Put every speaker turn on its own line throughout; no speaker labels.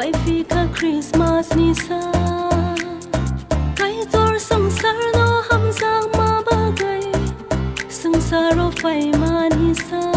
phải phi cả Christmas ni sa cái tor sangsar no hamza ma bagay sangsaro phải ma ni sa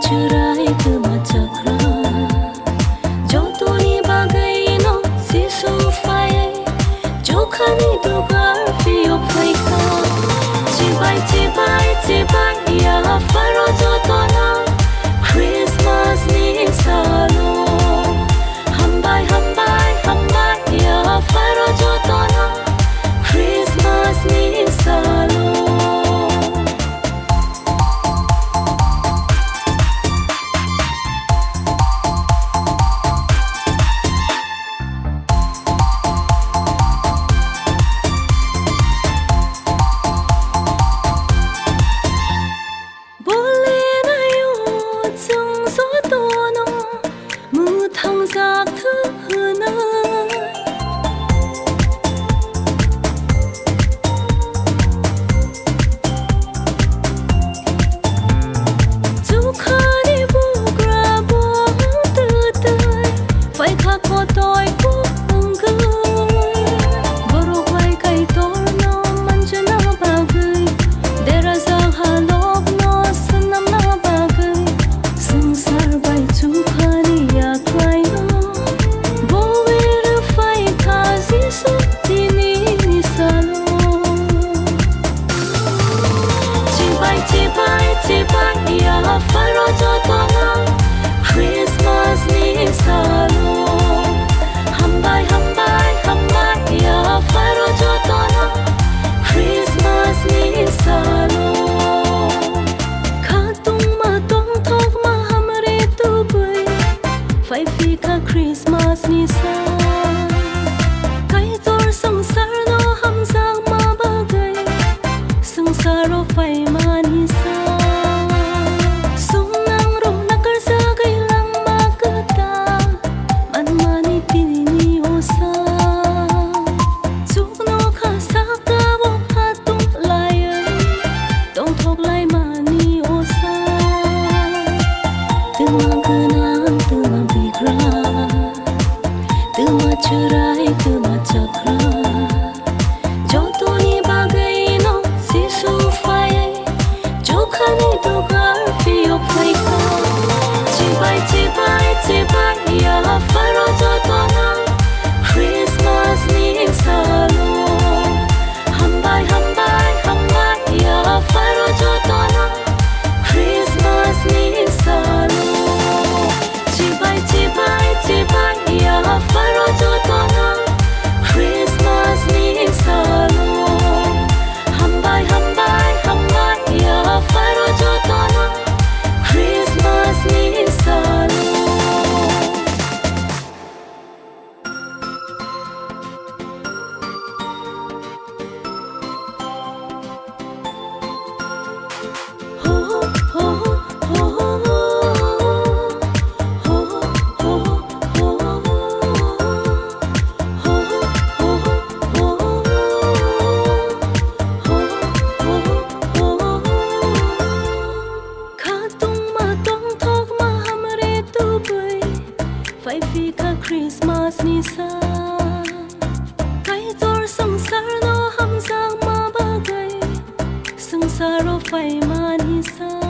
cerai ke macakra jotoni bagai no si sufai jokhani dugar fiok faika cibai ya faro jotona Christmas ni salo hambai ya faro jotona Christmas ni salo ya faro jotona Christmas ni salo hambai ya faro jotona Christmas ni salo khatung ma tong thok ma hamre tu bui phải phi ka Christmas ni sa kai tor sangsar no hamza ma bagai sangsaro phải ma ni sa cerai ke macakra jotoni bagai no si sufai jokhani dugar fiok faika cibai ya faro jotona Christmas ni salo hambai ya faro jotona Christmas ni salo cibai ya faro jotona Christmas ni salo hambai ya faro jotona Christmas ni salo phải phi ka Christmas ni sa kai tor sangsar no hamza ma bagai sangsaro phải ma ni sa